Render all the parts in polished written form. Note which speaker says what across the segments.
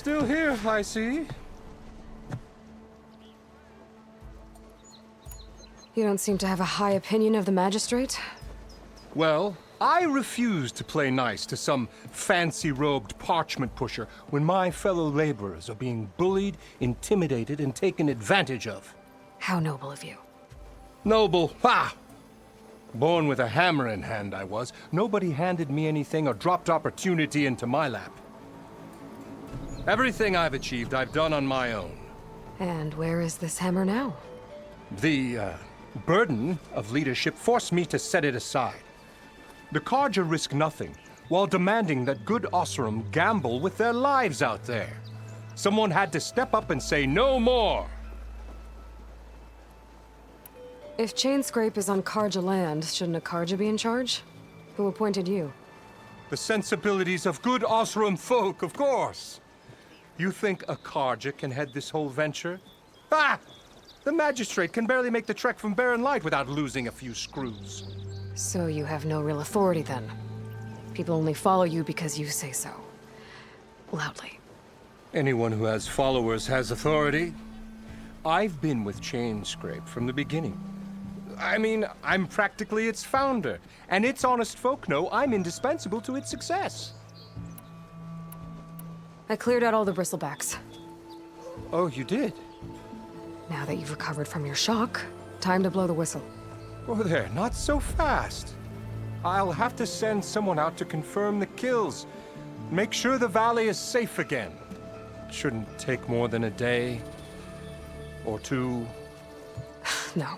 Speaker 1: Still here, I see.
Speaker 2: You don't seem to have a high opinion of the magistrate?
Speaker 1: Well, I refuse to play nice to some fancy-robed parchment pusher when my fellow laborers are being bullied, intimidated, and taken advantage of.
Speaker 2: How noble of you.
Speaker 1: Noble, ha! Born with a hammer in hand, I was. Nobody handed me anything or dropped opportunity into my lap. Everything I've achieved, I've done on my own.
Speaker 2: And where is this hammer now?
Speaker 1: The burden of leadership forced me to set it aside. The Carja risk nothing, while demanding that good Osram gamble with their lives out there. Someone had to step up and say no more.
Speaker 2: If Chainscrape is on Carja land, shouldn't a Carja be in charge? Who appointed you?
Speaker 1: The sensibilities of good Osram folk, of course. You think a Carja can head this whole venture? Ah! The magistrate can barely make the trek from Barren Light without losing a few screws.
Speaker 2: So you have no real authority then? People only follow you because you say so. Loudly.
Speaker 1: Anyone who has followers has authority. I've been with Chainscrape from the beginning. I mean, I'm practically its founder, and its honest folk know I'm indispensable to its success.
Speaker 2: I cleared out all the bristlebacks.
Speaker 1: Oh, you did?
Speaker 2: Now that you've recovered from your shock, time to blow the whistle.
Speaker 1: Oh there, not so fast. I'll have to send someone out to confirm the kills. Make sure the valley is safe again. Shouldn't take more than a day. Or two.
Speaker 2: No.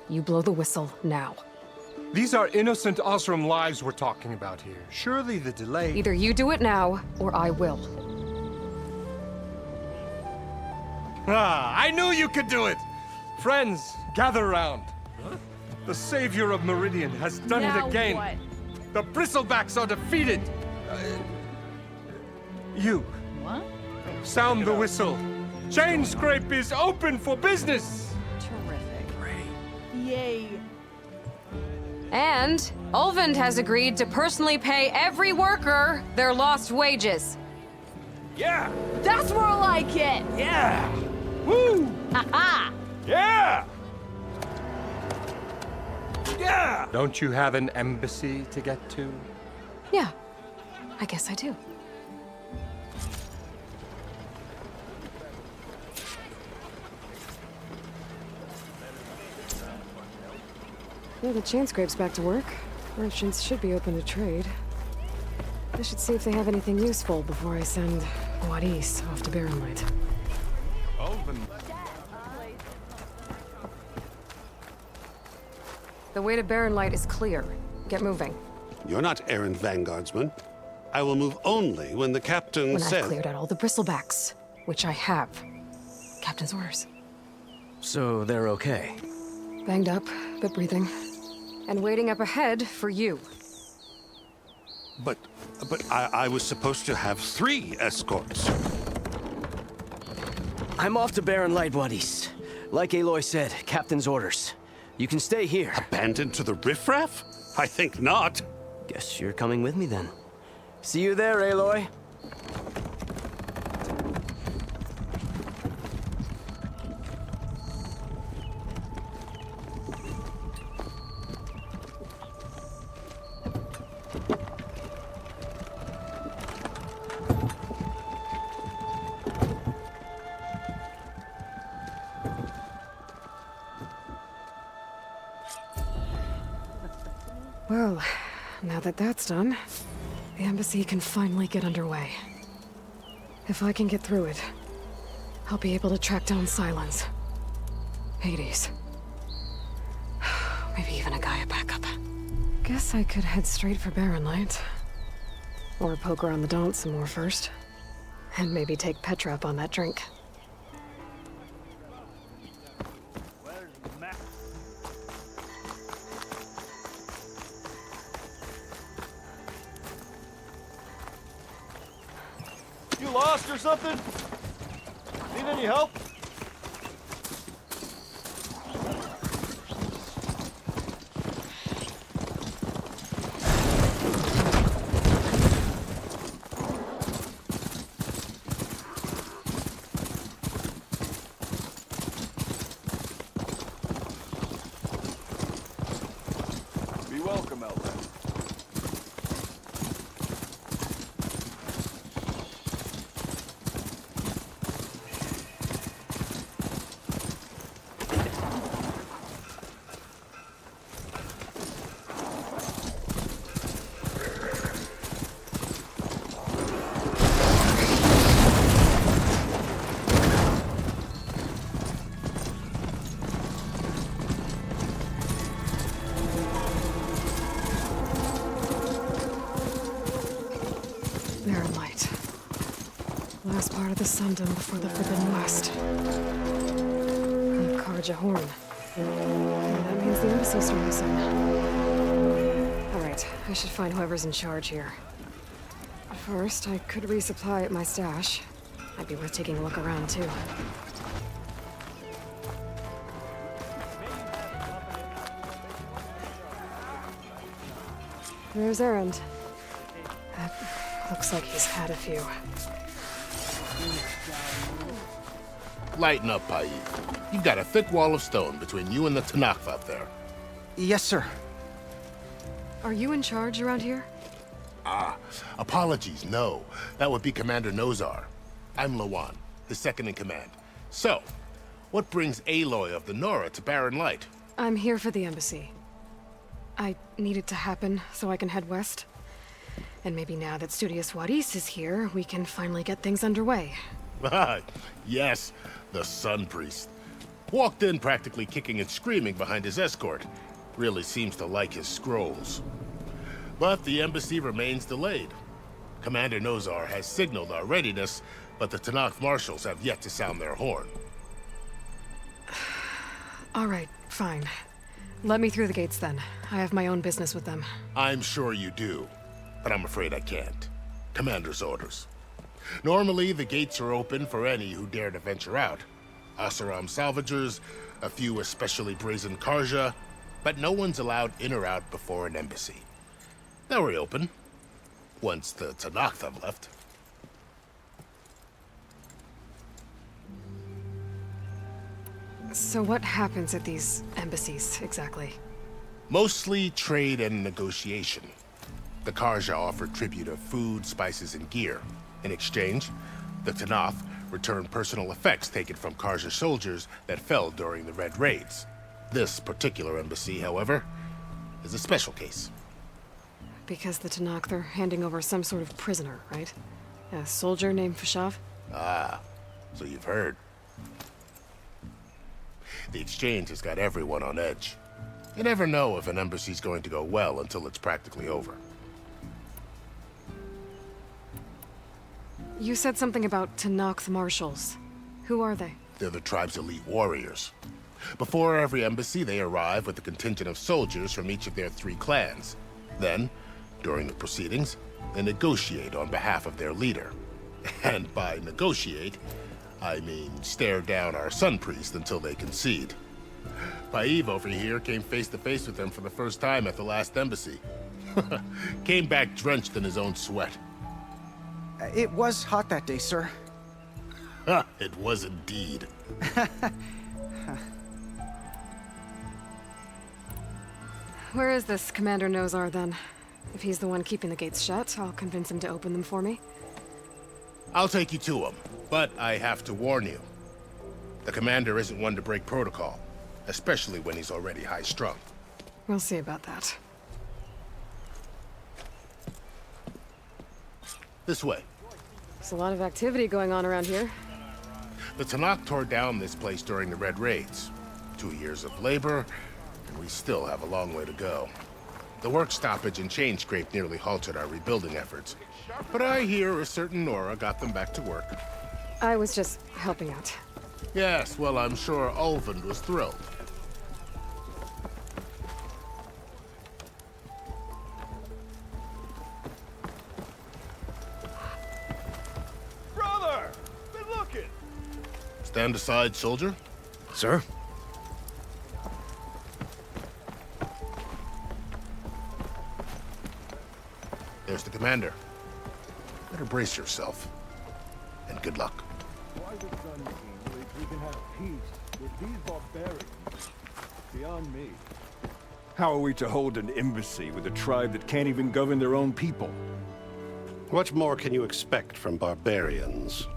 Speaker 2: You blow the whistle now.
Speaker 1: These are innocent Osram lives we're talking about here. Surely the delay...
Speaker 2: Either you do it now, or I will.
Speaker 1: Ah, I knew you could do it! Friends, gather around. Huh? The savior of Meridian has done it again.
Speaker 3: What?
Speaker 1: The bristlebacks are defeated. You.
Speaker 3: What?
Speaker 1: Sound the whistle. Chainscrape is open for business.
Speaker 3: Terrific. Yay.
Speaker 2: And Ulvund has agreed to personally pay every worker their lost wages.
Speaker 1: Yeah!
Speaker 3: That's more like it.
Speaker 1: Yeah! Woo!
Speaker 3: Ha-ha.
Speaker 1: Yeah! Yeah! Don't you have an embassy to get to?
Speaker 2: Yeah, I guess I do. Now the Chainscrape's back to work. Merchants should be open to trade. I should see if they have anything useful before I send Wadis off to Barren Light. The way to Barren Light is clear. Get moving.
Speaker 4: You're not errant vanguardsman. I will move only when the captain
Speaker 2: When
Speaker 4: says...
Speaker 2: I've cleared out all the bristlebacks, which I have. Captain's orders.
Speaker 5: So they're okay?
Speaker 2: Banged up, but breathing. And waiting up ahead for you.
Speaker 4: But I was supposed to have 3 escorts.
Speaker 5: I'm off to Barren Light, Wadis. Like Aloy said, Captain's orders. You can stay here.
Speaker 4: Abandoned to the riffraff? I think not.
Speaker 5: Guess you're coming with me then. See you there, Aloy.
Speaker 2: Well, now that that's done, the embassy can finally get underway. If I can get through it, I'll be able to track down Silence, Hades, maybe even a Gaia backup. Guess I could head straight for Barren Light. Or poke around the Daunt some more first. And maybe take Petra up on that drink.
Speaker 6: You lost or something? Need any help?
Speaker 2: the sun done before the Forbidden West. And Karja Horn. And that means the embassy's starting soon. Alright, I should find whoever's in charge here. First, I could resupply at my stash. Might be worth taking a look around, too. There's Erend. That looks like he's had a few.
Speaker 7: Lighten up, Paid. You've got a thick wall of stone between you and the Tanakh out there.
Speaker 8: Yes, sir.
Speaker 2: Are you in charge around here?
Speaker 7: Apologies, no. That would be Commander Nozar. I'm Lawan, his second in command. So, what brings Aloy of the Nora to Barren Light?
Speaker 2: I'm here for the embassy. I need it to happen so I can head west. And maybe now that Studious Wadis is here, we can finally get things underway.
Speaker 7: Yes, the Sun Priest. Walked in practically kicking and screaming behind his escort. Really seems to like his scrolls. But the embassy remains delayed. Commander Nozar has signaled our readiness, but the Tanakh marshals have yet to sound their horn.
Speaker 2: All right, fine. Let me through the gates then. I have my own business with them.
Speaker 7: I'm sure you do, but I'm afraid I can't. Commander's orders. Normally, the gates are open for any who dare to venture out. Oseram salvagers, a few especially brazen Karja, but no one's allowed in or out before an embassy. They'll reopen, once the Tanakh have left.
Speaker 2: So what happens at these embassies, exactly?
Speaker 7: Mostly trade and negotiation. The Karja offer tribute of food, spices, and gear. In exchange, the Tanakh return personal effects taken from Karja soldiers that fell during the Red Raids. This particular embassy, however, is a special case.
Speaker 2: Because the Tanakh, they're handing over some sort of prisoner, right? A soldier named Fashav?
Speaker 7: Ah, so you've heard. The exchange has got everyone on edge. You never know if an embassy's going to go well until it's practically over.
Speaker 2: You said something about Tanakh's marshals. Who are they?
Speaker 7: They're the tribe's elite warriors. Before every embassy, they arrive with a contingent of soldiers from each of their 3 clans. Then, during the proceedings, they negotiate on behalf of their leader. And by negotiate, I mean stare down our Sun Priest until they concede. Paid over here came face to face with them for the first time at the last embassy. Came back drenched in his own sweat.
Speaker 8: It was hot that day, sir.
Speaker 7: It was indeed.
Speaker 2: Where is this Commander Nozar, then? If he's the one keeping the gates shut, I'll convince him to open them for me.
Speaker 7: I'll take you to him, but I have to warn you. The commander isn't one to break protocol, especially when he's already high-strung.
Speaker 2: We'll see about that.
Speaker 7: This way.
Speaker 2: There's a lot of activity going on around here.
Speaker 7: The Tanakh tore down this place during the Red Raids. 2 years of labor, and we still have a long way to go. The work stoppage and chain scrape nearly halted our rebuilding efforts. But I hear a certain Nora got them back to work.
Speaker 2: I was just helping out.
Speaker 7: Yes, well, I'm sure Ulvund was thrilled.
Speaker 6: Brother! Been looking!
Speaker 7: Stand aside, soldier.
Speaker 5: Sir?
Speaker 7: There's the commander. Better brace yourself. And good luck.
Speaker 6: Why the Sun King believes we can have peace with these barbarians? Beyond me.
Speaker 9: How are we to hold an embassy with a tribe that can't even govern their own people?
Speaker 10: What more can you expect from barbarians?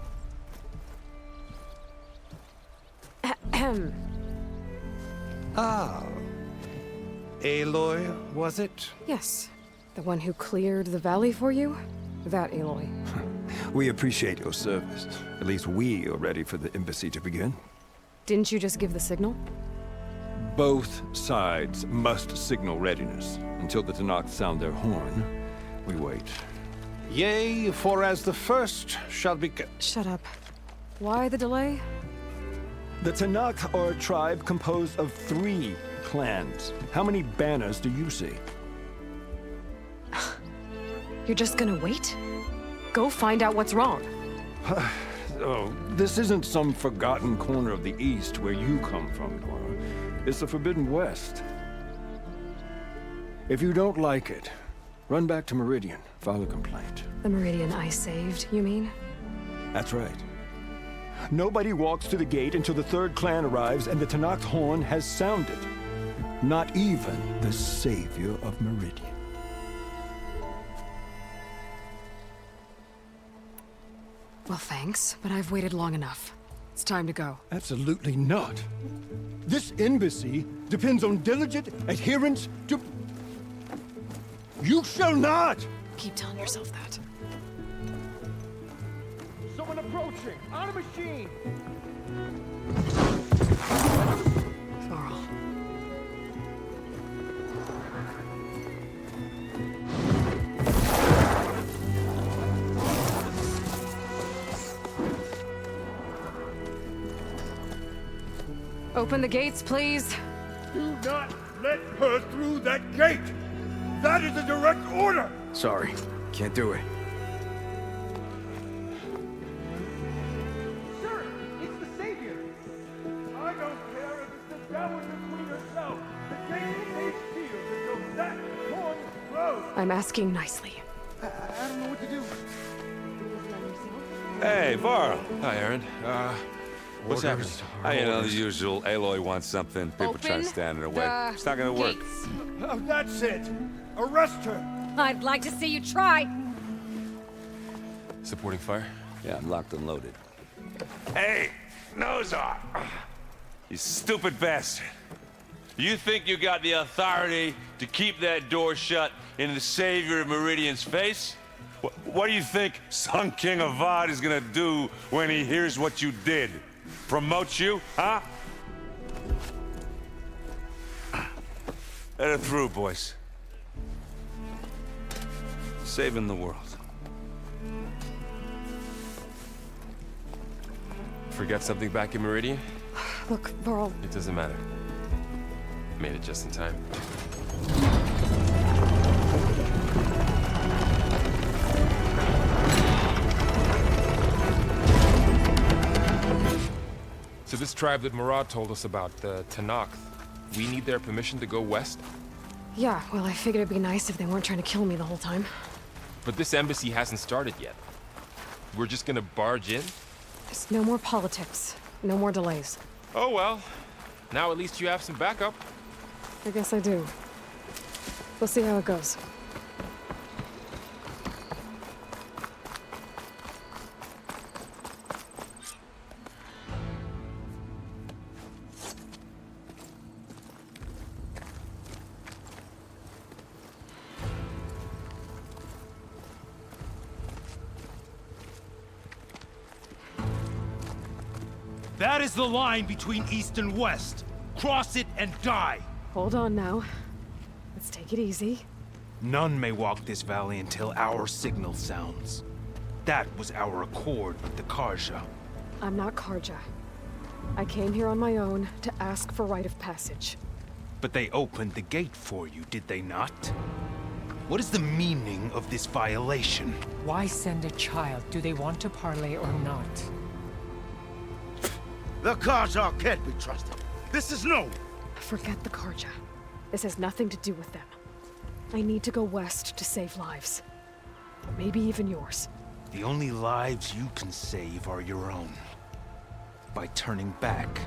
Speaker 1: Ah. Aloy, was it?
Speaker 2: Yes. The one who cleared the valley for you? That Aloy.
Speaker 9: We appreciate your service. At least we are ready for the embassy to begin.
Speaker 2: Didn't you just give the signal?
Speaker 9: Both sides must signal readiness. Until the Tanakh sound their horn, we wait.
Speaker 10: Yea, for as the first shall be...
Speaker 2: Shut up. Why the delay?
Speaker 9: The Tanakh are a tribe composed of 3 clans. How many banners do you see?
Speaker 2: You're just gonna wait? Go find out what's wrong.
Speaker 9: Oh, this isn't some forgotten corner of the East where you come from, Nora. It's the Forbidden West. If you don't like it, run back to Meridian, file a complaint.
Speaker 2: The Meridian I saved, you mean?
Speaker 9: That's right. Nobody walks to the gate until the 3rd clan arrives and the Tanakh horn has sounded. Not even the savior of Meridian.
Speaker 2: Well, thanks, but I've waited long enough. It's time to go.
Speaker 9: Absolutely not. This embassy depends on diligent adherence to... You shall not!
Speaker 2: Keep telling yourself that.
Speaker 6: Someone approaching! On a machine!
Speaker 2: Varl. Open the gates, please.
Speaker 6: Do not let her through that gate! That is a direct order!
Speaker 5: Sorry, can't do it.
Speaker 6: Sir, it's the Savior! I don't care if it's the downward between herself. The gate stays sealed until that horn blows!
Speaker 2: I'm asking nicely.
Speaker 8: I don't know what to do.
Speaker 11: Hey, Varl.
Speaker 12: Hi, Arid. What's happening?
Speaker 11: You know, the usual. Aloy wants something. People trying to stand in her way. It's not gonna work.
Speaker 6: Oh, that's it! Arrest her!
Speaker 3: I'd like to see you try.
Speaker 12: Supporting fire?
Speaker 11: Yeah, I'm locked and loaded. Hey, Nozar! You stupid bastard. You think you got the authority to keep that door shut in the savior of Meridian's face? What do you think Sun King Avad is gonna do when he hears what you did? Promote you, huh? Let her through, boys. Saving the world.
Speaker 12: Forget something back in Meridian?
Speaker 2: Look, Varl.
Speaker 12: It doesn't matter. Made it just in time. So this tribe that Murad told us about, the Tanakh, we need their permission to go west?
Speaker 2: Yeah, well, I figured it'd be nice if they weren't trying to kill me the whole time.
Speaker 12: But this embassy hasn't started yet. We're just gonna barge in?
Speaker 2: There's no more politics. No more delays.
Speaker 12: Oh well. Now at least you have some backup.
Speaker 2: I guess I do. We'll see how it goes.
Speaker 13: That is the line between East and West. Cross it and die.
Speaker 2: Hold on now. Let's take it easy.
Speaker 13: None may walk this valley until our signal sounds. That was our accord with the Karja.
Speaker 2: I'm not Karja. I came here on my own to ask for rite of passage.
Speaker 13: But they opened the gate for you, did they not? What is the meaning of this violation?
Speaker 14: Why send a child? Do they want to parley or not?
Speaker 6: The Karja can't be trusted. This is known.
Speaker 2: Forget the Karja. This has nothing to do with them. I need to go west to save lives. Maybe even yours.
Speaker 13: The only lives you can save are your own. By turning back.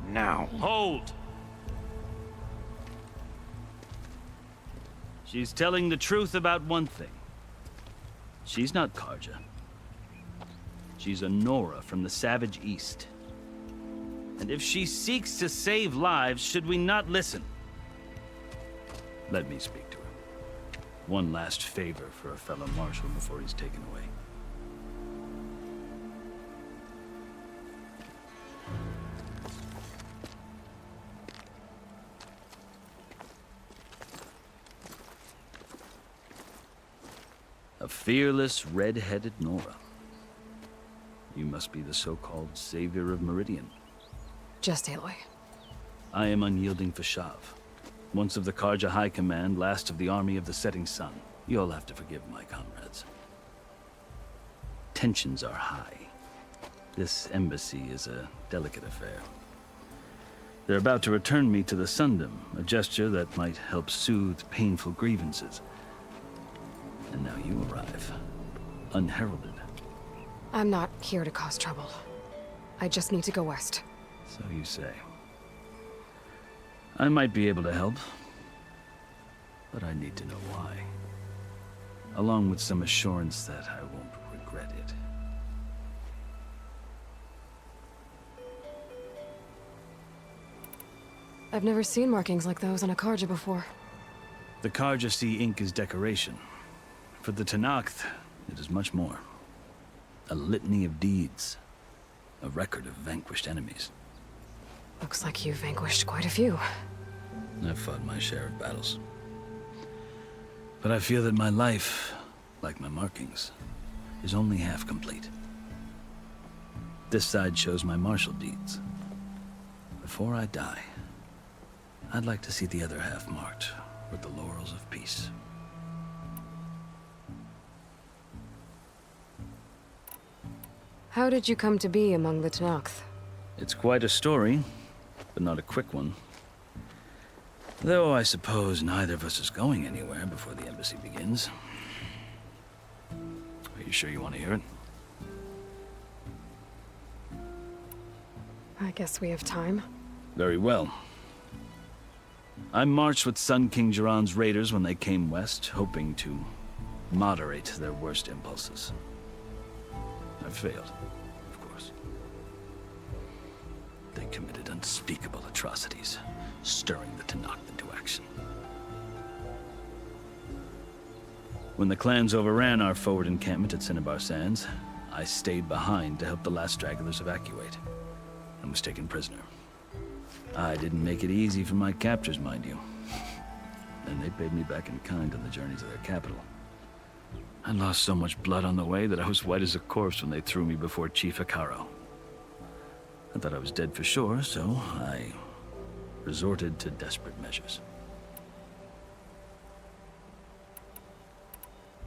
Speaker 13: Now.
Speaker 15: Hold! She's telling the truth about one thing. She's not Karja. She's a Nora from the Savage East. And if she seeks to save lives, should we not listen? Let me speak to her. One last favor for a fellow marshal before he's taken away. A fearless, red-headed Nora. You must be the so-called savior of Meridian.
Speaker 2: Just Aloy.
Speaker 15: I am unyielding Fashav. Once of the Karja High Command, last of the army of the setting sun. You'll have to forgive my comrades. Tensions are high. This embassy is a delicate affair. They're about to return me to the Sundom, a gesture that might help soothe painful grievances. And now you arrive, unheralded.
Speaker 2: I'm not here to cause trouble. I just need to go west.
Speaker 15: So you say. I might be able to help, but I need to know why. Along with some assurance that I won't regret it.
Speaker 2: I've never seen markings like those on a Karja before.
Speaker 15: The Karja see ink as decoration. For the Tenakth, it is much more. A litany of deeds. A record of vanquished enemies.
Speaker 2: Looks like you've vanquished quite a few.
Speaker 15: I've fought my share of battles. But I feel that my life, like my markings, is only half complete. This side shows my martial deeds. Before I die, I'd like to see the other half marked with the laurels of peace.
Speaker 2: How did you come to be among the Tenakth?
Speaker 15: It's quite a story, but not a quick one. Though I suppose neither of us is going anywhere before the embassy begins. Are you sure you want to hear it?
Speaker 2: I guess we have time.
Speaker 15: Very well. I marched with Sun King Jiran's raiders when they came west, hoping to moderate their worst impulses. I failed, of course. They committed unspeakable atrocities, stirring the Tenakth into action. When the clans overran our forward encampment at Cinnabar Sands, I stayed behind to help the last stragglers evacuate, and was taken prisoner. I didn't make it easy for my captors, mind you. And they paid me back in kind on the journeys of their capital. I lost so much blood on the way that I was white as a corpse when they threw me before Chief Hekaro. I thought I was dead for sure, so I resorted to desperate measures.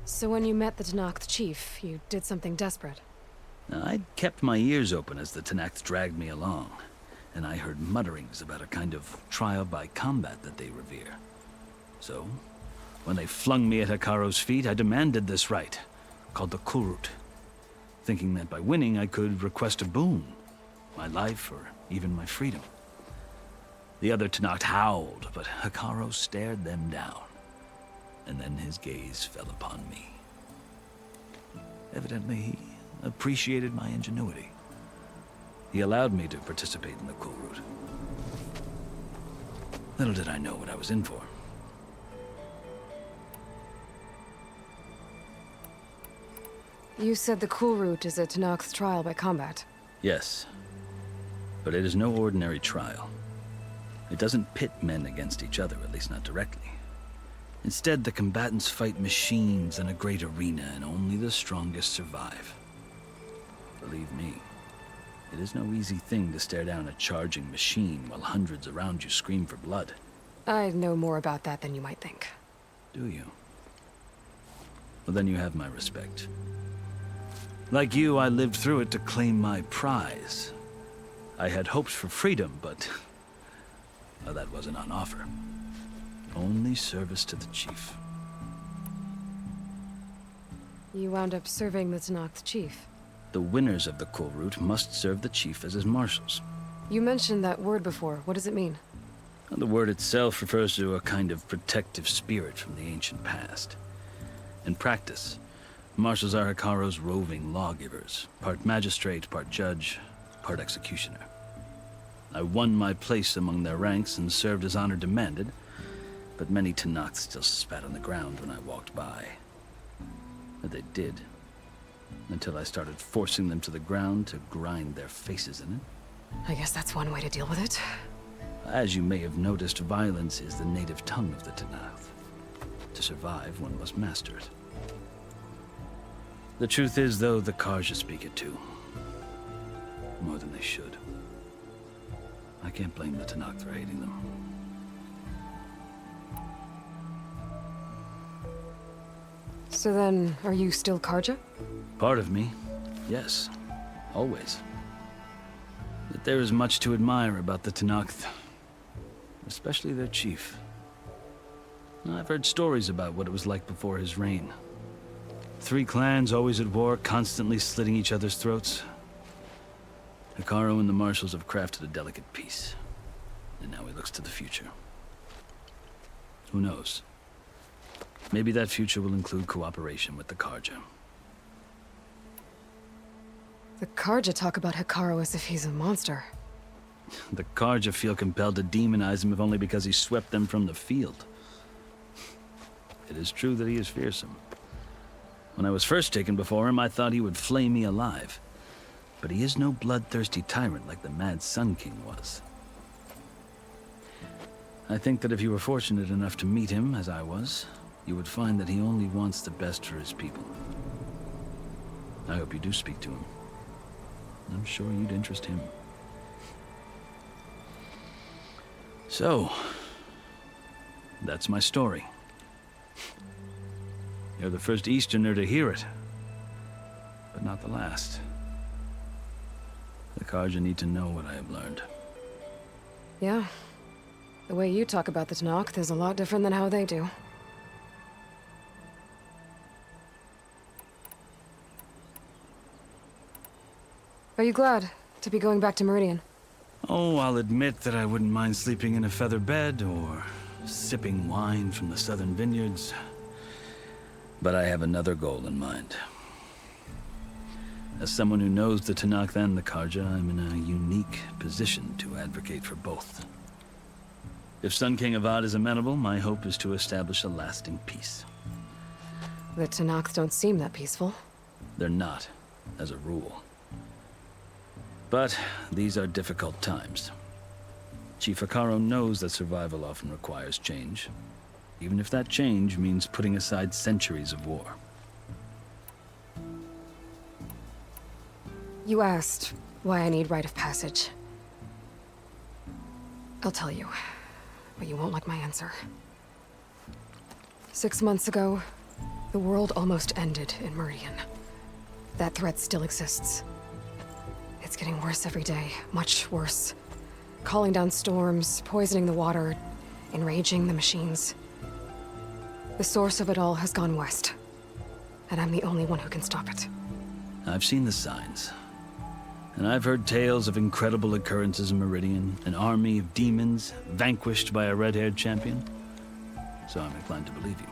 Speaker 2: So when you met the Tenakth chief, you did something desperate?
Speaker 15: Now, I'd kept my ears open as the Tenakth dragged me along, and I heard mutterings about a kind of trial by combat that they revere. So, when they flung me at Hekaro's feet, I demanded this right, called the Kulrut, thinking that by winning I could request a boon, my life or even my freedom. The other Tenakth howled, but Hekaro stared them down, and then his gaze fell upon me. Evidently, he appreciated my ingenuity. He allowed me to participate in the Kulrut. Little did I know what I was in for.
Speaker 2: You said the Kulrut is a Tenakth trial by combat.
Speaker 15: Yes, but it is no ordinary trial. It doesn't pit men against each other, at least not directly. Instead, the combatants fight machines in a great arena, and only the strongest survive. Believe me, it is no easy thing to stare down a charging machine while hundreds around you scream for blood.
Speaker 2: I know more about that than you might think.
Speaker 15: Do you? Well, then you have my respect. Like you, I lived through it to claim my prize. I had hopes for freedom, but well, that wasn't on offer. Only service to the chief.
Speaker 2: You wound up serving the Tenakth chief.
Speaker 15: The winners of the Kulrut must serve the chief as his marshals.
Speaker 2: You mentioned that word before. What does it mean?
Speaker 15: The word itself refers to a kind of protective spirit from the ancient past. In practice, marshals are Hekaro's roving lawgivers, part magistrate, part judge, part executioner. I won my place among their ranks and served as honor demanded, but many Tenakth still spat on the ground when I walked by. But they did, until I started forcing them to the ground to grind their faces in it.
Speaker 2: I guess that's one way to deal with it.
Speaker 15: As you may have noticed, violence is the native tongue of the Tenakth. To survive, one must master it. The truth is, though, the Karja speak it too. more than they should. I can't blame the Tanakh for hating them.
Speaker 2: So then, are you still Karja?
Speaker 15: Part of me, yes. Always. But there is much to admire about the Tanakh, especially their chief. I've heard stories about what it was like before his reign. 3 clans always at war, constantly slitting each other's throats. Hekarro and the Marshals have crafted a delicate peace. And now he looks to the future. Who knows? Maybe that future will include cooperation with the Karja.
Speaker 2: The Karja talk about Hekarro as if he's a monster.
Speaker 15: The Karja feel compelled to demonize him if only because he swept them from the field. It is true that he is fearsome. When I was first taken before him, I thought he would flay me alive. But he is no bloodthirsty tyrant like the Mad Sun King was. I think that if you were fortunate enough to meet him, as I was, you would find that he only wants the best for his people. I hope you do speak to him. I'm sure you'd interest him. So, that's my story. You're the first Easterner to hear it, but not the last. The Karja need to know what I have learned.
Speaker 2: Yeah. The way you talk about the Tanakh is a lot different than how they do. Are you glad to be going back to Meridian?
Speaker 15: Oh, I'll admit that I wouldn't mind sleeping in a feather bed or sipping wine from the southern vineyards. But I have another goal in mind. As someone who knows the Tanakh and the Karja, I'm in a unique position to advocate for both. If Sun King Avad is amenable, my hope is to establish a lasting peace.
Speaker 2: The Tanakh don't seem that peaceful.
Speaker 15: They're not, as a rule. But these are difficult times. Chief Hekarro knows that survival often requires change, even if that change means putting aside centuries of war.
Speaker 2: You asked why I need rite of passage. I'll tell you, but you won't like my answer. 6 months ago, the world almost ended in Meridian. That threat still exists. It's getting worse every day, much worse. Calling down storms, poisoning the water, enraging the machines. The source of it all has gone west, and I'm the only one who can stop it.
Speaker 15: I've seen the signs. And I've heard tales of incredible occurrences in Meridian, an army of demons vanquished by a red-haired champion. So I'm inclined to believe you.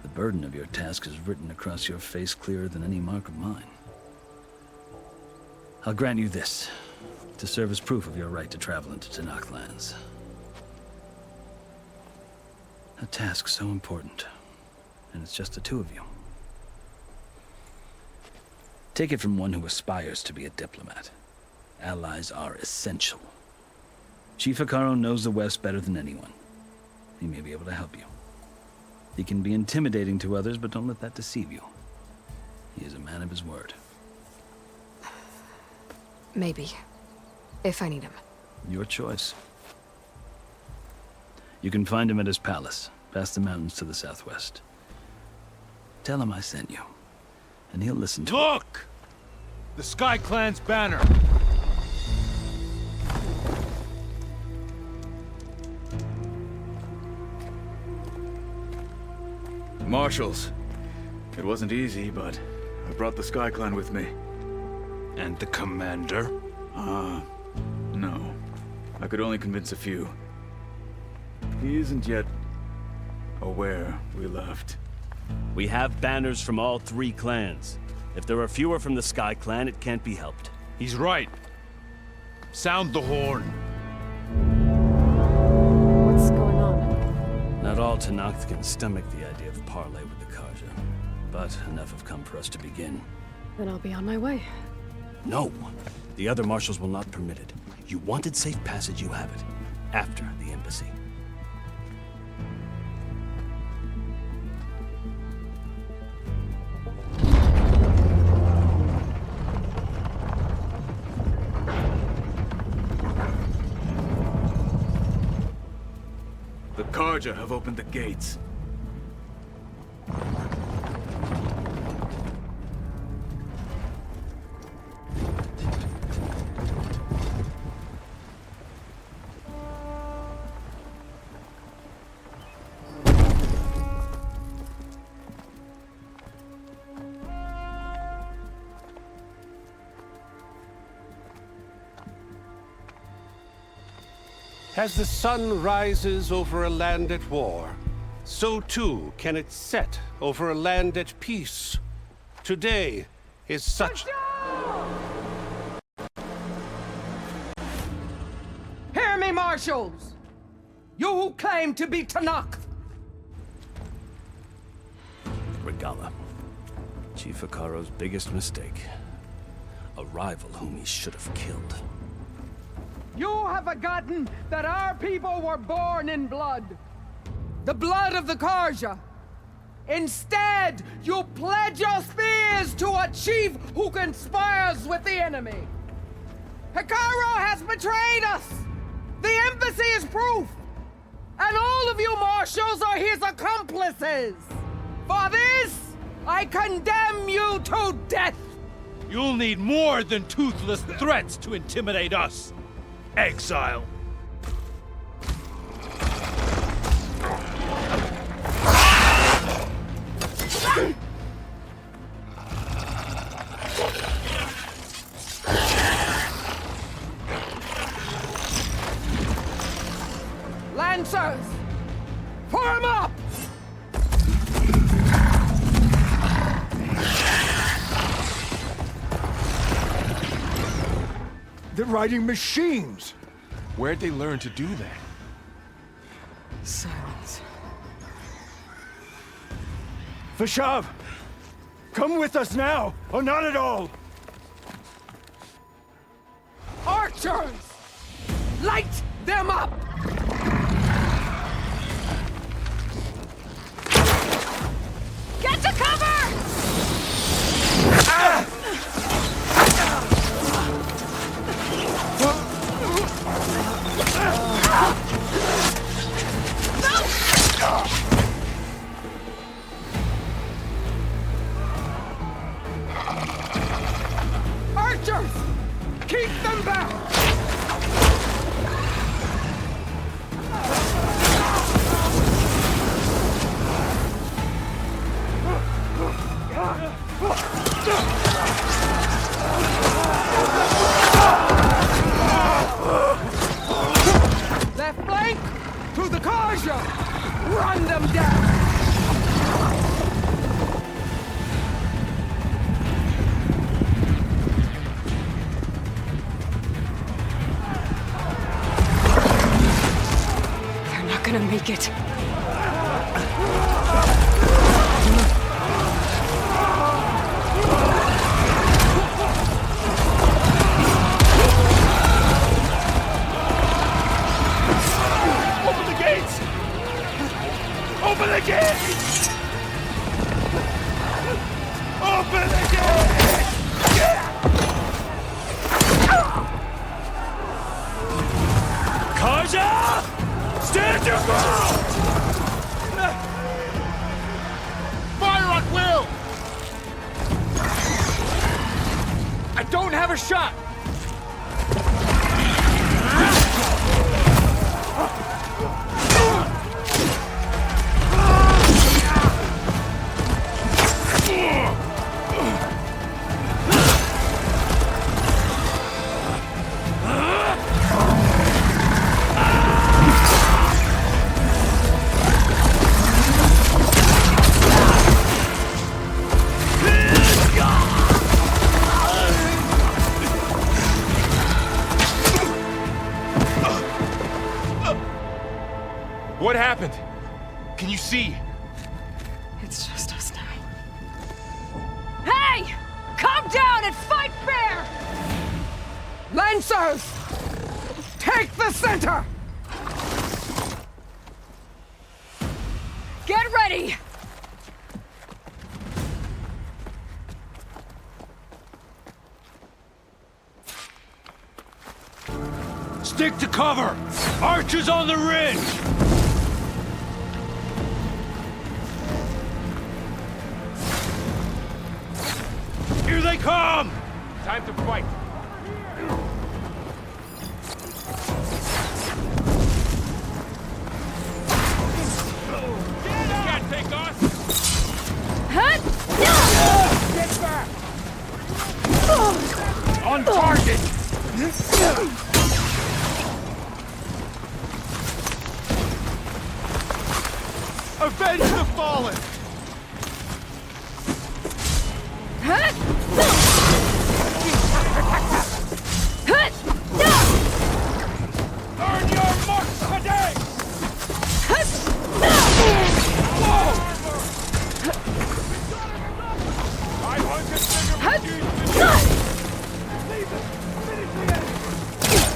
Speaker 15: The burden of your task is written across your face clearer than any mark of mine. I'll grant you this, to serve as proof of your right to travel into Tanakh lands. A task so important, and it's just the 2 of you. Take it from one who aspires to be a diplomat. Allies are essential. Chief Hekarro knows the West better than anyone. He may be able to help you. He can be intimidating to others, but don't let that deceive you. He is a man of his word.
Speaker 2: Maybe. If I need him.
Speaker 15: Your choice. You can find him at his palace, past the mountains to the southwest. Tell him I sent you, and he'll listen to
Speaker 1: Look! The Sky Clan's banner!
Speaker 16: Marshals. It wasn't easy, but I brought the Sky Clan with me.
Speaker 13: And the commander?
Speaker 16: No. I could only convince a few. He isn't yet aware we left.
Speaker 5: We have banners from all 3 clans. If there are fewer from the Sky Clan, it can't be helped.
Speaker 1: He's right. Sound the horn.
Speaker 2: What's going on?
Speaker 15: Not all Tanakh can stomach the idea of parley with the Karja, but enough have come for us to begin.
Speaker 2: Then I'll be on my way.
Speaker 5: No! The other marshals will not permit it. You wanted safe passage, you have it. After the embassy.
Speaker 16: Karja have opened the gates.
Speaker 10: As the sun rises over a land at war, so too can it set over a land at peace. Today is such...
Speaker 17: Hear me, marshals! You who claim to be Tanakh!
Speaker 5: Regala. Chief Hikaro's biggest mistake. A rival whom he should have killed.
Speaker 17: You have forgotten that our people were born in blood. The blood of the Karja. Instead, you pledge your spears to a chief who conspires with the enemy. Hikaro has betrayed us! The embassy is proof! And all of you marshals are his accomplices! For this, I condemn you to death!
Speaker 18: You'll need more than toothless threats to intimidate us! Exile!
Speaker 17: Lancers! Form up!
Speaker 9: They're riding machines!
Speaker 12: Where'd they learn to do that?
Speaker 2: Silence.
Speaker 9: Vashav! Come with us now, or not at all!
Speaker 17: Archers! Light them up!
Speaker 3: Get to cover!
Speaker 17: Ah! Archers! Keep them back! Left flank! To the Karja! Run them down!
Speaker 2: They're not gonna make it.
Speaker 18: Open the gates! Open the gates! Open the gates! Karja! Stand your ground!
Speaker 6: Fire at will!
Speaker 18: I don't have a shot!
Speaker 12: What happened? Can you see?
Speaker 2: It's just us now.
Speaker 3: Hey! Calm down and fight fair!
Speaker 17: Lancers! Take the center!
Speaker 3: Get ready!
Speaker 18: Stick to cover! Archers on the ridge! they come!
Speaker 12: Time to fight. You can't take us!
Speaker 6: Get back!
Speaker 18: On target! Avenge the fallen!
Speaker 6: Earn your marks today!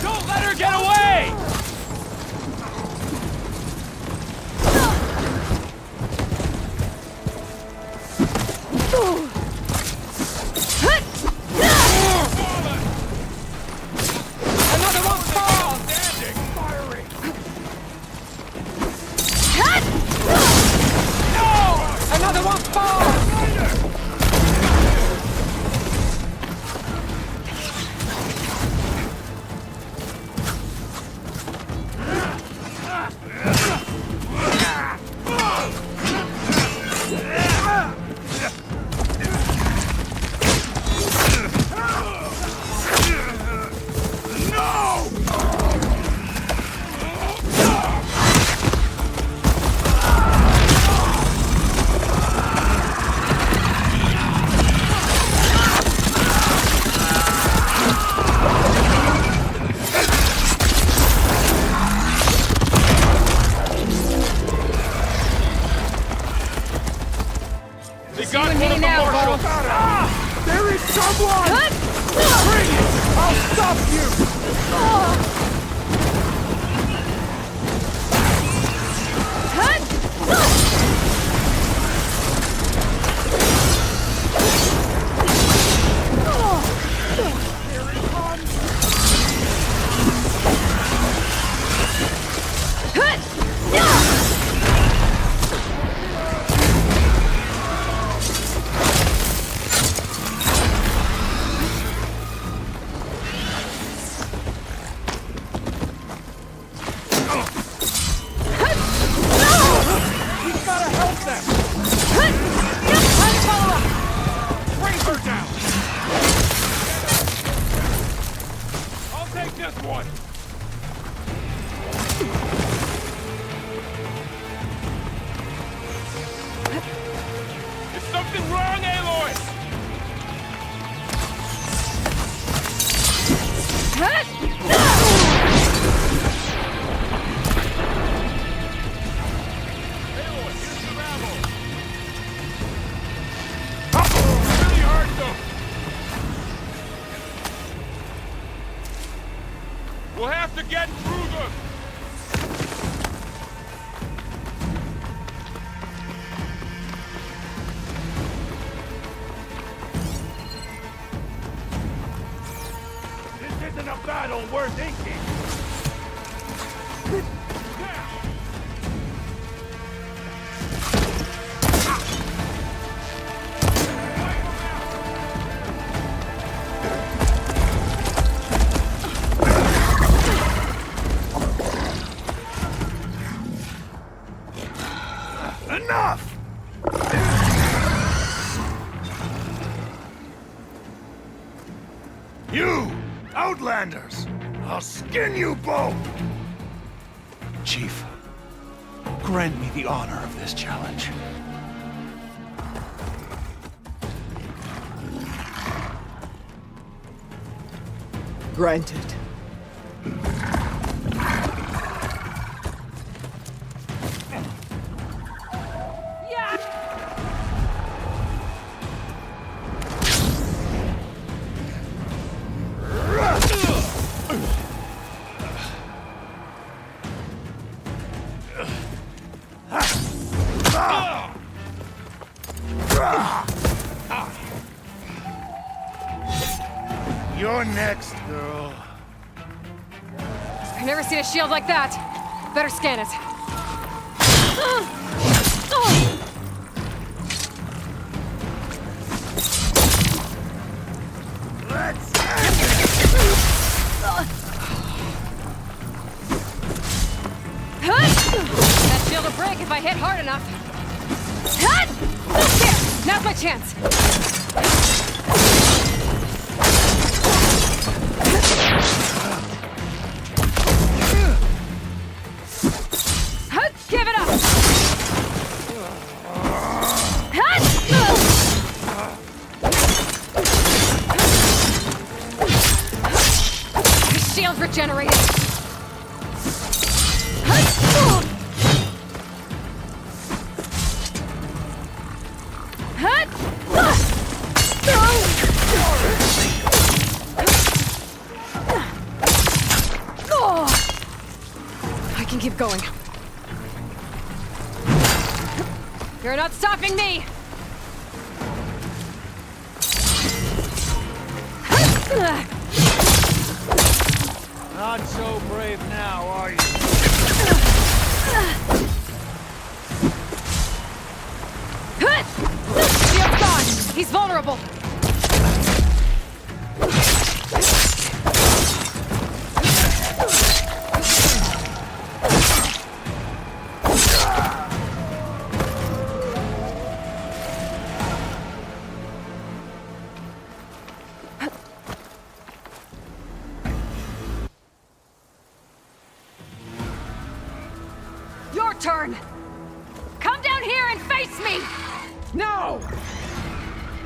Speaker 18: Don't let her get away!
Speaker 17: Another one falls! Another one falls!
Speaker 12: They got one of the marshals!
Speaker 6: There is someone! Bring it! I'll stop you! We've gotta help them! Bring her down!
Speaker 12: I'll take this one! Is something wrong, Aloy? Aloy, here's some ammo. Really hurt them. We'll have to get through them.
Speaker 6: This isn't a battle worth inking!
Speaker 18: Enough! You, Outlanders! I'll skin you both! Chief, grant me the honor of this challenge.
Speaker 17: Granted.
Speaker 18: You're next, girl.
Speaker 2: I've never seen a shield like that. Better scan it. to break if I hit hard enough. Hut! There! Now's my chance! Hut! Give it up! Hut! Shield regenerated! I can keep going. You're not stopping me!
Speaker 13: Not so brave now, are you?
Speaker 2: Shield's gone! He's vulnerable!
Speaker 3: Your turn! Come down here and face me!
Speaker 17: No!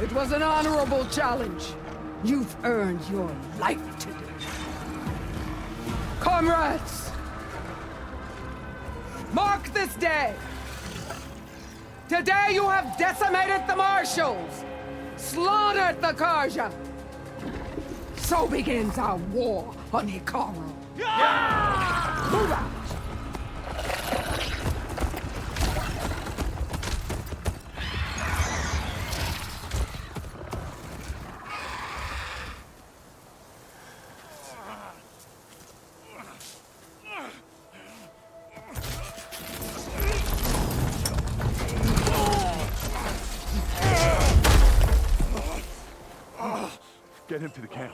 Speaker 17: It was an honorable challenge. You've earned your life today. Comrades! Mark this day! Today you have decimated the Marshals! Slaughtered the Karja! So begins our war on Hikaru. Move out!
Speaker 9: Get him to the camp.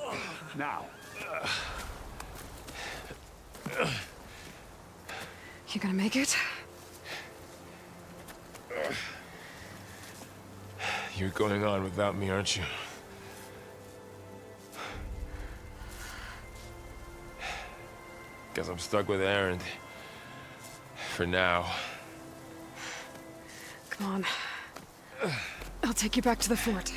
Speaker 9: Now.
Speaker 2: You gonna make it?
Speaker 12: You're going on without me, aren't you? Guess I'm stuck with Arid. For now.
Speaker 2: Come on. I'll take you back to the fort.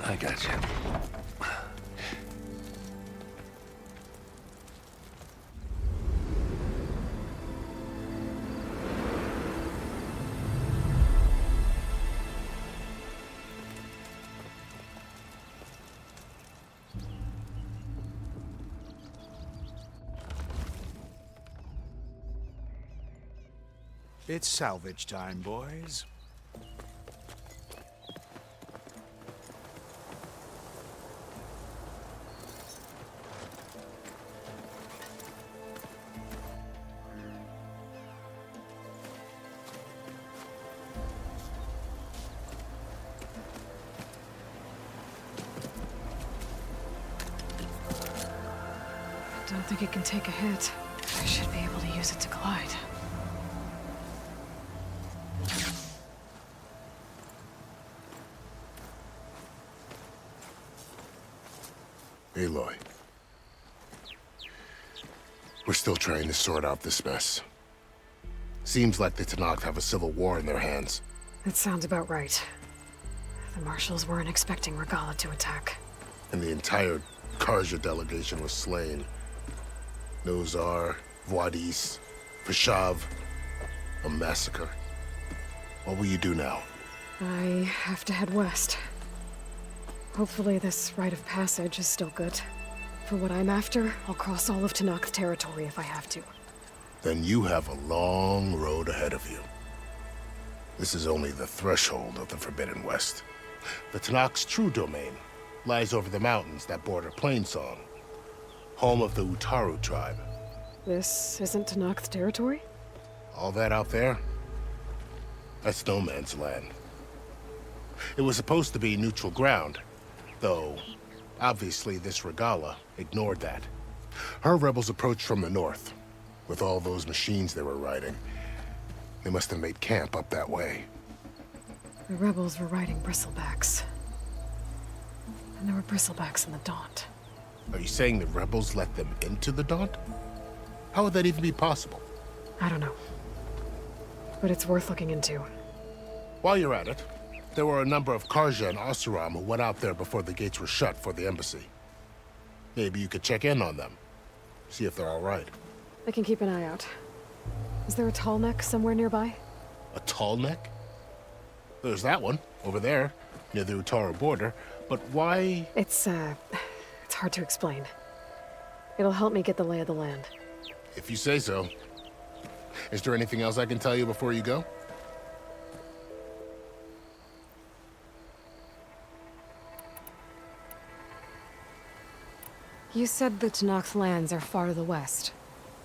Speaker 11: I got you.
Speaker 13: It's salvage time, boys.
Speaker 2: I don't think it can take a hit. I should be able to use it to glide.
Speaker 7: Aloy. We're still trying to sort out this mess. Seems like the Tenakth have a civil war in their hands.
Speaker 2: That sounds about right. The Marshals weren't expecting Regalla to attack.
Speaker 7: And the entire Karja delegation was slain. Nozar, Voidis, Vashav. A massacre. What will you do now?
Speaker 2: I have to head west. Hopefully this rite of passage is still good. For what I'm after, I'll cross all of Tenakth territory if I have to.
Speaker 7: Then you have a long road ahead of you. This is only the threshold of the Forbidden West. The Tenakth's true domain lies over the mountains that border Plainsong home of the Utaru tribe.
Speaker 2: This isn't Tenakth territory?
Speaker 7: All that out there? That's no man's land. It was supposed to be neutral ground, though obviously this Regalla ignored that. Her rebels approached from the north. With all those machines they were riding, they must have made camp up that way.
Speaker 2: The rebels were riding bristlebacks. And there were bristlebacks in the Daunt.
Speaker 7: Are you saying the rebels let them into the Daunt? How would that even be possible?
Speaker 2: I don't know. But it's worth looking into.
Speaker 7: While you're at it, there were a number of Carja and Oseram who went out there before the gates were shut for the embassy. Maybe you could check in on them. See if they're all right.
Speaker 2: I can keep an eye out. Is there a tall neck somewhere nearby?
Speaker 7: A tall neck? There's that one, over there, near the Utaru border. But why?
Speaker 2: It's hard to explain. It'll help me get the lay of the land.
Speaker 7: If you say so. Is there anything else I can tell you before you go?
Speaker 2: You said the Tenakth lands are far to the west.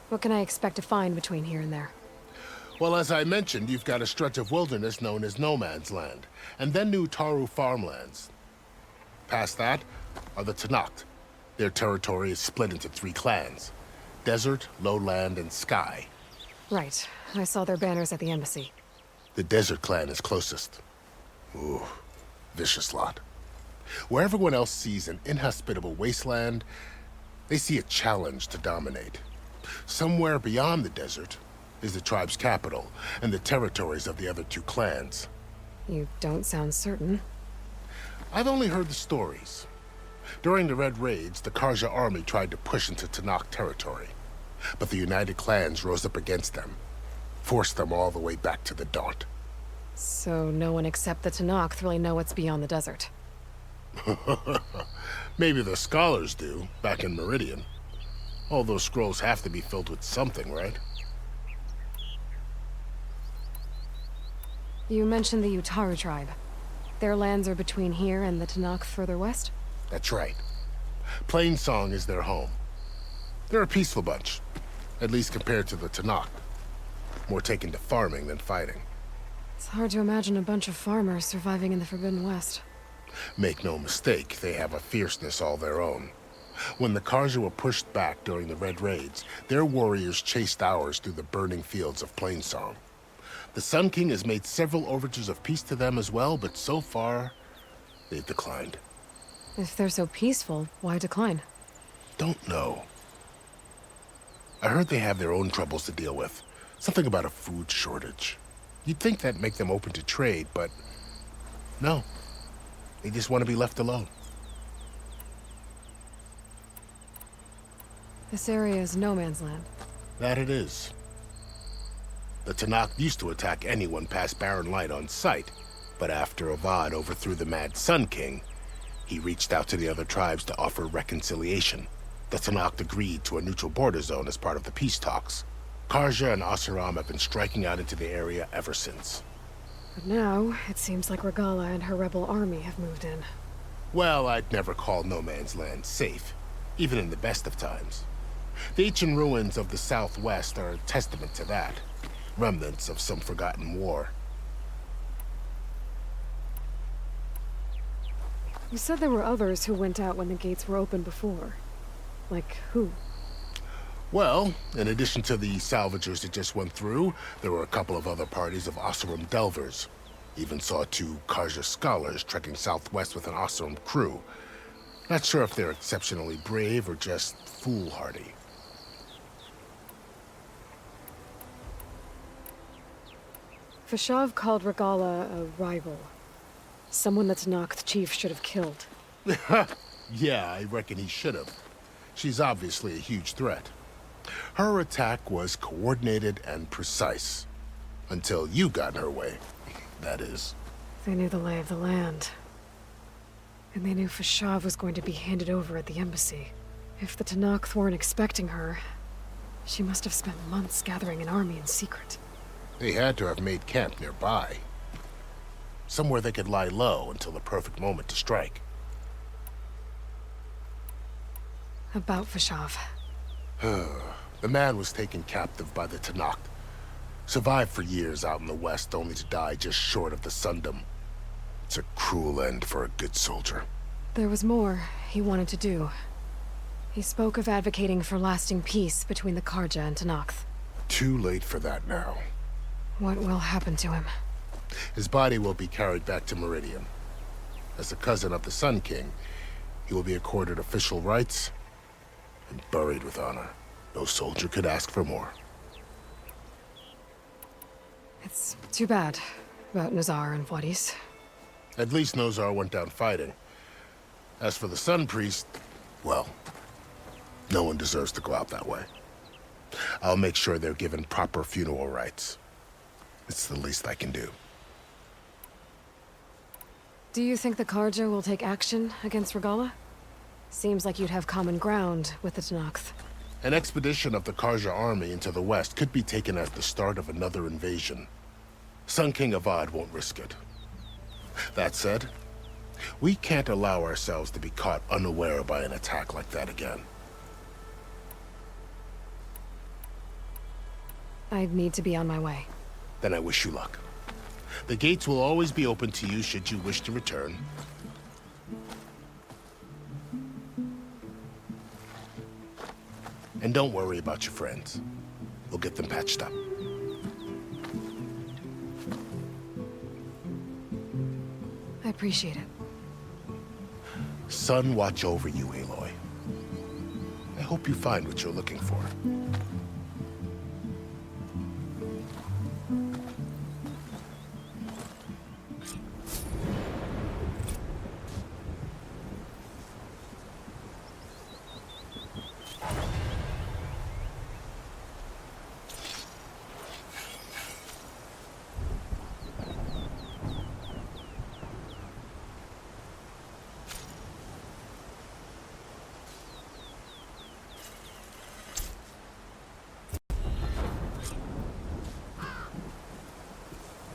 Speaker 2: What can I expect to find between here and there?
Speaker 7: Well, as I mentioned, you've got a stretch of wilderness known as No Man's Land, and then the Utaru farmlands. Past that are the Tenakth. Their territory is split into 3 clans: Desert, Lowland, and Sky.
Speaker 2: Right. I saw their banners at the embassy.
Speaker 7: The Desert clan is closest. Ooh, vicious lot. Where everyone else sees an inhospitable wasteland, they see a challenge to dominate. Somewhere beyond the desert is the tribe's capital and the territories of the other 2 clans.
Speaker 2: You don't sound certain.
Speaker 7: I've only heard the stories. During the Red Raids, the Carja army tried to push into Tenakth territory, but the United Clans rose up against them, forced them all the way back to the Daunt.
Speaker 2: So no one except the Tenakth really know what's beyond the desert.
Speaker 7: Maybe the scholars do, back in Meridian. All those scrolls have to be filled with something, right?
Speaker 2: You mentioned the Utaru tribe. Their lands are between here and the Tenakth further west?
Speaker 7: That's right. Plainsong is their home. They're a peaceful bunch, at least compared to the Tenakth. More taken to farming than fighting.
Speaker 2: It's hard to imagine a bunch of farmers surviving in the Forbidden West.
Speaker 7: Make no mistake, they have a fierceness all their own. When the Carja were pushed back during the Red Raids, their warriors chased ours through the burning fields of Plainsong. The Sun King has made several overtures of peace to them as well, but so far, they've declined.
Speaker 2: If they're so peaceful, why decline?
Speaker 7: Don't know. I heard they have their own troubles to deal with. Something about a food shortage. You'd think that'd make them open to trade, but no. They just want to be left alone.
Speaker 2: This area is no man's land.
Speaker 7: That it is. The Tenakth used to attack anyone past Barren Light on sight, but after Avad overthrew the Mad Sun King, he reached out to the other tribes to offer reconciliation. The Tenakth agreed to a neutral border zone as part of the peace talks. Carja and Oseram have been striking out into the area ever since.
Speaker 2: But now, it seems like Regalla and her rebel army have moved in.
Speaker 7: Well, I'd never call No Man's Land safe, even in the best of times. The ancient ruins of the Southwest are a testament to that. Remnants of some forgotten war.
Speaker 2: You said there were others who went out when the gates were open before. Like who?
Speaker 7: Well, in addition to the salvagers that just went through, there were a couple of other parties of Oseram delvers. Even saw 2 Carja scholars trekking southwest with an Oseram crew. Not sure if they're exceptionally brave or just foolhardy.
Speaker 2: Fashav called Regalla a rival. Someone that Tenakth chief should have killed.
Speaker 7: Yeah, I reckon he should have. She's obviously a huge threat. Her attack was coordinated and precise. Until you got in her way, that is.
Speaker 2: They knew the lay of the land. And they knew Fashav was going to be handed over at the embassy. If the Tenakth weren't expecting her, she must have spent months gathering an army in secret.
Speaker 7: They had to have made camp nearby. Somewhere they could lie low until the perfect moment to strike.
Speaker 2: About Vashav.
Speaker 7: The man was taken captive by the Tenakth. Survived for years out in the west, only to die just short of the Sundom. It's a cruel end for a good soldier.
Speaker 2: There was more he wanted to do. He spoke of advocating for lasting peace between the Karja and Tenakth.
Speaker 7: Too late for that now.
Speaker 2: What will happen to him?
Speaker 7: His body will be carried back to Meridian. As the cousin of the Sun King, he will be accorded official rights and buried with honor. No soldier could ask for more.
Speaker 2: It's too bad about Nazar and Wadis.
Speaker 7: At least Nozar went down fighting. As for the Sun Priest, well, no one deserves to go out that way. I'll make sure they're given proper funeral rites. It's the least I can do.
Speaker 2: Do you think the Karja will take action against Regalla? Seems like you'd have common ground with the Tenakth.
Speaker 7: An expedition of the Karja army into the west could be taken as the start of another invasion. Sun King Avad won't risk it. That said, we can't allow ourselves to be caught unaware by an attack like that again.
Speaker 2: I need to be on my way.
Speaker 7: Then I wish you luck. The gates will always be open to you should you wish to return. And don't worry about your friends. We'll get them patched up.
Speaker 2: I appreciate it.
Speaker 7: Sun watch over you, Aloy. I hope you find what you're looking for.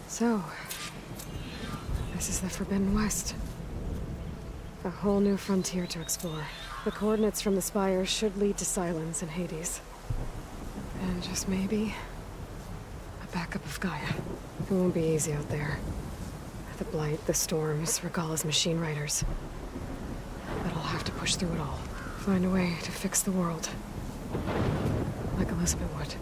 Speaker 2: So, this is the Forbidden West. A whole new frontier to explore. The coordinates from the spire should lead to Silence and Hades. And just maybe, a backup of Gaia. It won't be easy out there. The Blight, the Storms, Regalla's machine riders. But I'll have to push through it all. Find a way to fix the world. Like Elizabeth would.